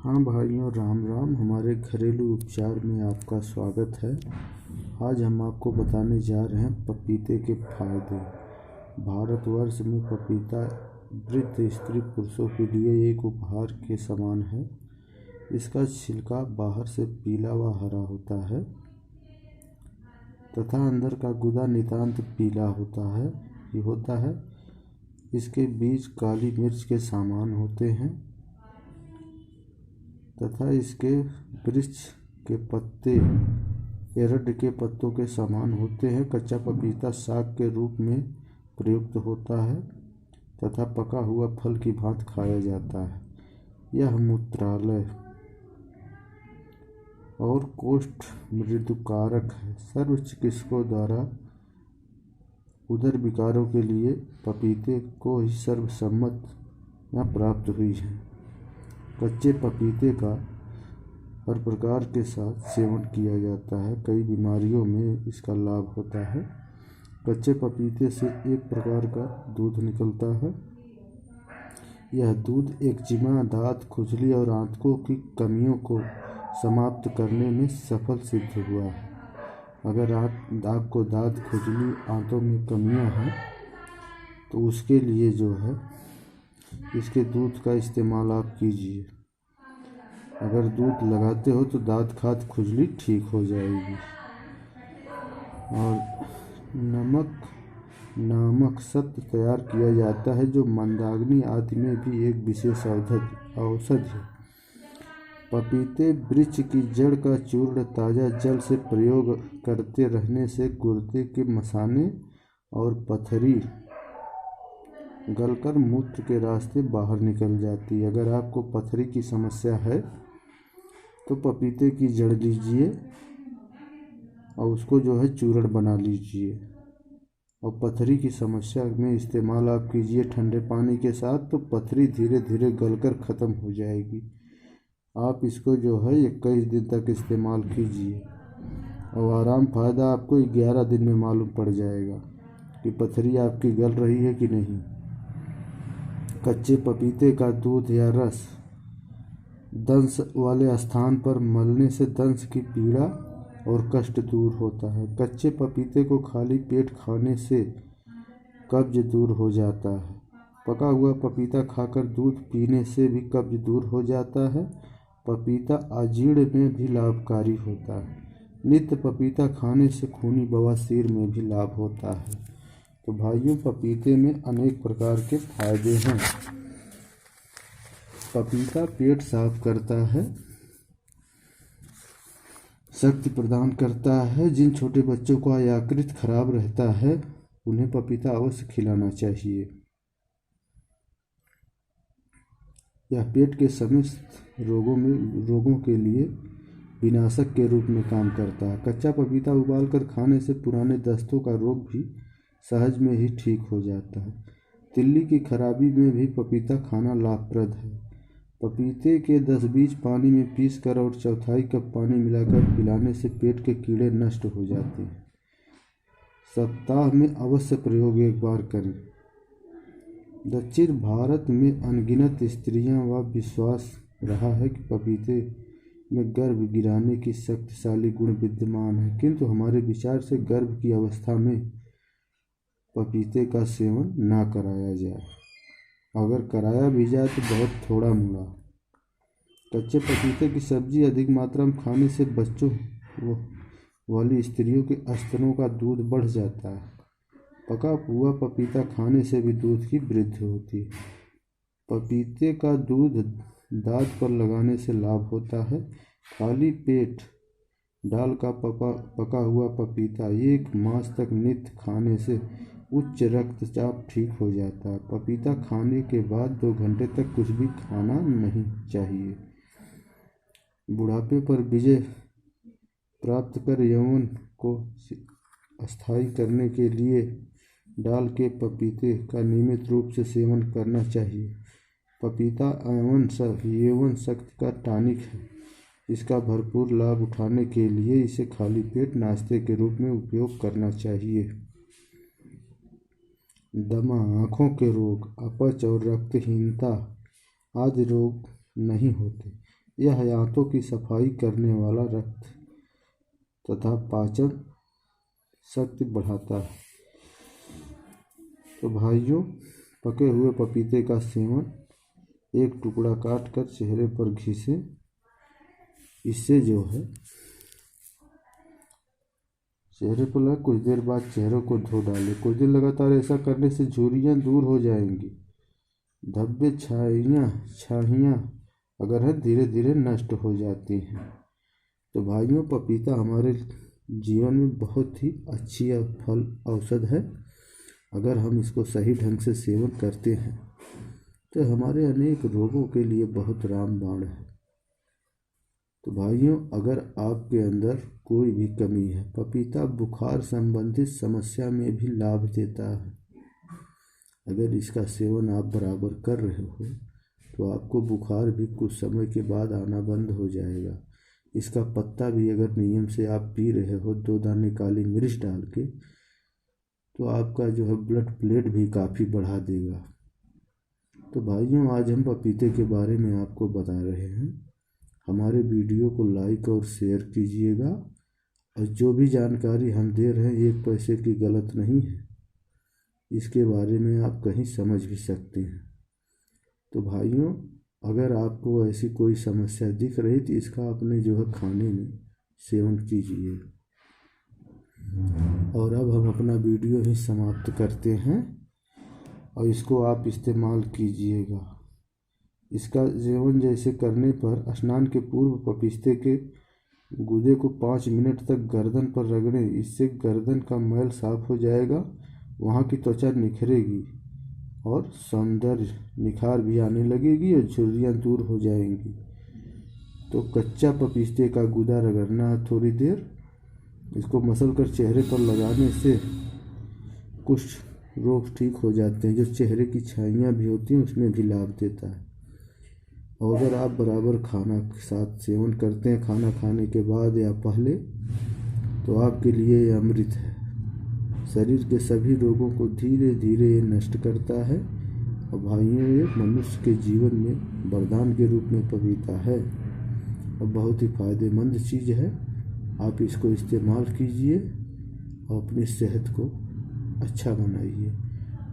हाँ भाइयों, राम राम। हमारे घरेलू उपचार में आपका स्वागत है। आज हम आपको बताने जा रहे हैं पपीते के फायदे। भारतवर्ष में पपीता वृद्ध स्त्री पुरुषों के लिए एक उपहार के समान है। इसका छिलका बाहर से पीला व हरा होता है तथा अंदर का गुदा नितांत पीला होता है। इसके बीज काली मिर्च के समान होते हैं तथा इसके वृक्ष के पत्ते एरंड के पत्तों के समान होते हैं। कच्चा पपीता साग के रूप में प्रयुक्त होता है तथा पका हुआ फल की भांति खाया जाता है। यह मूत्रालय और कोष्ठ मृदुकारक है। सर्व चिकित्सकों द्वारा उदर विकारों के लिए पपीते को ही सर्वसम्मत प्राप्त हुई है। कच्चे पपीते का हर प्रकार के साथ सेवन किया जाता है। कई बीमारियों में इसका लाभ होता है। कच्चे पपीते से एक प्रकार का दूध निकलता है। यह दूध एक्जिमा, दांत खुजली और आंतों की कमियों को समाप्त करने में सफल सिद्ध हुआ है। अगर आपको दांत खुजली, आंतों में कमियां हैं तो उसके लिए इसके दूध का इस्तेमाल आप कीजिए। अगर दूध लगाते हो तो दांत खाद खुजली ठीक हो जाएगी। और नमक नामक सत्व तैयार किया जाता है जो मंदाग्नि आदि में भी एक विशेष औषधि है। पपीते वृक्ष की जड़ का चूर्ण ताज़ा जल से प्रयोग करते रहने से गुर्दे के मसाने और पथरी गलकर मूत्र के रास्ते बाहर निकल जाती है। अगर आपको पथरी की समस्या है तो पपीते की जड़ लीजिए और उसको चूर्ण बना लीजिए और पथरी की समस्या में इस्तेमाल आप कीजिए ठंडे पानी के साथ, तो पथरी धीरे धीरे गलकर ख़त्म हो जाएगी। आप इसको 21 दिन तक इस्तेमाल कीजिए और आराम फ़ायदा आपको 11 दिन में मालूम पड़ जाएगा कि पथरी आपकी गल रही है कि नहीं। कच्चे पपीते का दूध या रस दंश वाले स्थान पर मलने से दंश की पीड़ा और कष्ट दूर होता है। कच्चे पपीते को खाली पेट खाने से कब्ज दूर हो जाता है। पका हुआ पपीता खाकर दूध पीने से भी कब्ज दूर हो जाता है। पपीता अजीर्ण में भी लाभकारी होता है। नित्य पपीता खाने से खूनी बवासीर में भी लाभ होता है। तो भाइयों, पपीते में अनेक प्रकार के फायदे हैं। पपीता पेट साफ करता है, शक्ति प्रदान करता है। जिन छोटे बच्चों का यकृत खराब रहता है उन्हें पपीता अवश्य खिलाना चाहिए। यह पेट के समस्त रोगों के लिए विनाशक के रूप में काम करता है। कच्चा पपीता उबालकर खाने से पुराने दस्तों का रोग भी सहज में ही ठीक हो जाता है। तिल्ली की खराबी में भी पपीता खाना लाभप्रद है। पपीते के 10 बीज पानी में पीसकर और 1/4 कप पानी मिलाकर पिलाने से पेट के कीड़े नष्ट हो जाते हैं। सप्ताह में अवश्य प्रयोग एक बार करें। दक्षिण भारत में अनगिनत स्त्रियां व विश्वास रहा है कि पपीते में गर्भ गिराने की शक्तिशाली गुण विद्यमान है, किंतु हमारे विचार से गर्भ की अवस्था में पपीते का सेवन ना कराया जाए। अगर कराया भी जाए तो बहुत थोड़ा मोड़ा। कच्चे पपीते की सब्जी अधिक मात्रा में खाने से बच्चों वाली स्त्रियों के स्तनों का दूध बढ़ जाता है। पका हुआ पपीता खाने से भी दूध की वृद्धि होती है। पपीते का दूध दांत पर लगाने से लाभ होता है। खाली पेट डाल का पका हुआ पपीता 1 मास तक नित्य खाने से उच्च रक्तचाप ठीक हो जाता है। पपीता खाने के बाद 2 घंटे तक कुछ भी खाना नहीं चाहिए। बुढ़ापे पर विजय प्राप्त कर यौवन को स्थायी करने के लिए डाल के पपीते का नियमित रूप से सेवन करना चाहिए। पपीता यौवन शक्ति का टॉनिक है। इसका भरपूर लाभ उठाने के लिए इसे खाली पेट नाश्ते के रूप में उपयोग करना चाहिए। दमा, आँखों के रोग, अपच और रक्तहीनता आदि रोग नहीं होते। यह आंतों की सफाई करने वाला, रक्त तथा पाचन शक्ति बढ़ाता है। तो भाइयों, पके हुए पपीते का सेवन एक टुकड़ा काट कर चेहरे पर घिसें। इससे जो है चेहरे पर लगा, कुछ देर बाद चेहरे को धो डालें। कुछ दिन लगातार ऐसा करने से झुर्रियाँ दूर हो जाएंगी। धब्बे, छाहियाँ अगर है धीरे धीरे नष्ट हो जाती हैं। तो भाइयों, पपीता हमारे जीवन में बहुत ही अच्छी फल औषध है। अगर हम इसको सही ढंग से सेवन करते हैं तो हमारे अनेक रोगों के लिए बहुत रामबाण है। तो भाइयों, अगर आपके अंदर कोई भी कमी है, पपीता बुखार संबंधित समस्या में भी लाभ देता है। अगर इसका सेवन आप बराबर कर रहे हो तो आपको बुखार भी कुछ समय के बाद आना बंद हो जाएगा। इसका पत्ता भी अगर नियम से आप पी रहे हो 2 दाने काली मिर्च डाल के, तो आपका जो है ब्लड प्लेट भी काफ़ी बढ़ा देगा। तो भाइयों, आज हम पपीते के बारे में आपको बता रहे हैं। हमारे वीडियो को लाइक और शेयर कीजिएगा। और जो भी जानकारी हम दे रहे हैं 1 पैसे की गलत नहीं है। इसके बारे में आप कहीं समझ भी सकते हैं। तो भाइयों, अगर आपको ऐसी कोई समस्या दिख रही तो इसका अपने जो है खाने में सेवन कीजिए। और अब हम अपना वीडियो ही समाप्त करते हैं और इसको आप इस्तेमाल कीजिएगा। इसका सेवन जैसे करने पर स्नान के पूर्व पपीते के गूदे को 5 मिनट तक गर्दन पर रगड़ें। इससे गर्दन का मैल साफ हो जाएगा, वहाँ की त्वचा निखरेगी और सौंदर्य निखार भी आने लगेगी और झुर्रियाँ दूर हो जाएंगी। तो कच्चा पपीते का गूदा रगड़ना है थोड़ी देर। इसको मसल कर चेहरे पर लगाने से कुछ रोग ठीक हो जाते हैं। जो चेहरे की छाइयाँ भी होती हैं उसमें भी लाभ देता है। और अगर आप बराबर खाना के साथ सेवन करते हैं, खाना खाने के बाद या पहले, तो आपके लिए ये अमृत है। शरीर के सभी रोगों को धीरे धीरे ये नष्ट करता है। और भाइयों, ये मनुष्य के जीवन में वरदान के रूप में पपीता है और बहुत ही फायदेमंद चीज़ है। आप इसको इस्तेमाल कीजिए और अपनी सेहत को अच्छा बनाइए।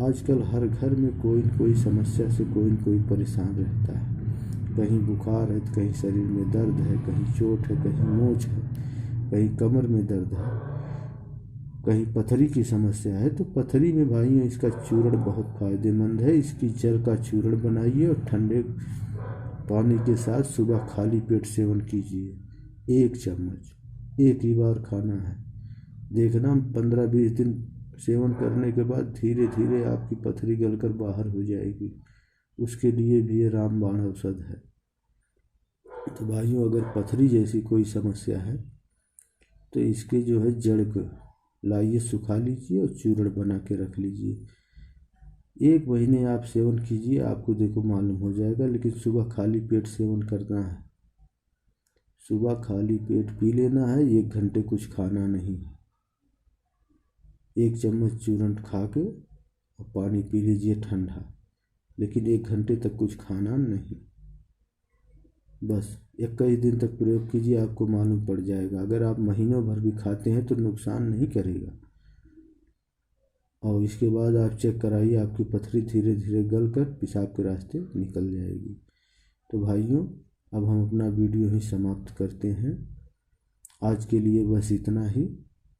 आजकल हर घर में कोई न कोई समस्या से कोई न कोई परेशान रहता है। कहीं बुखार है तो कहीं शरीर में दर्द है, कहीं चोट है, कहीं मोच है, कहीं कमर में दर्द है, कहीं पथरी की समस्या है। तो पथरी में भाइयों इसका चूर्ण बहुत फ़ायदेमंद है। इसकी जड़ का चूर्ण बनाइए और ठंडे पानी के साथ सुबह खाली पेट सेवन कीजिए। 1 चम्मच, एक ही बार खाना है। देखना 15-20 दिन सेवन करने के बाद धीरे धीरे आपकी पथरी गलकर बाहर हो जाएगी। उसके लिए भी ये रामबाण औषध है। तो भाइयों, अगर पथरी जैसी कोई समस्या है तो इसके जो है जड़ को लाइए, सुखा लीजिए और चूर्ण बना के रख लीजिए। 1 महीने आप सेवन कीजिए, आपको देखो मालूम हो जाएगा। लेकिन सुबह खाली पेट सेवन करना है। सुबह खाली पेट पी लेना है, 1 घंटे कुछ खाना नहीं। 1 चम्मच चूर्ण खा के और पानी पी लीजिए ठंडा, लेकिन 1 घंटे तक कुछ खाना नहीं। बस 21 दिन तक प्रयोग कीजिए, आपको मालूम पड़ जाएगा। अगर आप महीनों भर भी खाते हैं तो नुकसान नहीं करेगा। और इसके बाद आप चेक कराइए, आपकी पथरी धीरे धीरे गल कर पेशाब के रास्ते निकल जाएगी। तो भाइयों, अब हम अपना वीडियो ही समाप्त करते हैं। आज के लिए बस इतना ही।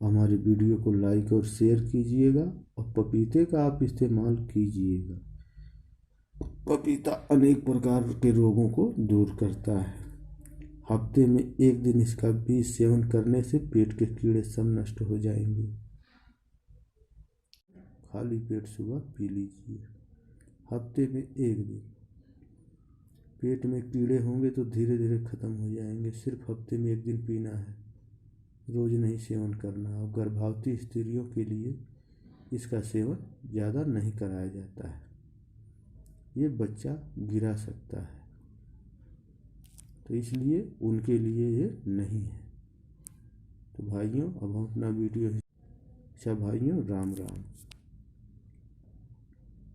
हमारे वीडियो को लाइक और शेयर कीजिएगा और पपीते का आप इस्तेमाल कीजिएगा। पपीता अनेक प्रकार के रोगों को दूर करता है। हफ्ते में 1 दिन इसका बीज सेवन करने से पेट के कीड़े सब नष्ट हो जाएंगे। खाली पेट सुबह पी लीजिए, हफ्ते में 1 दिन। पेट में कीड़े होंगे तो धीरे धीरे ख़त्म हो जाएंगे। सिर्फ हफ्ते में 1 दिन पीना है, रोज़ नहीं सेवन करना। और गर्भवती स्त्रियों के लिए इसका सेवन ज़्यादा नहीं कराया जाता है, ये बच्चा गिरा सकता है, तो इसलिए उनके लिए ये नहीं है। तो भाइयों, अब हम अपना वीडियो, अच्छा भाइयों, राम राम।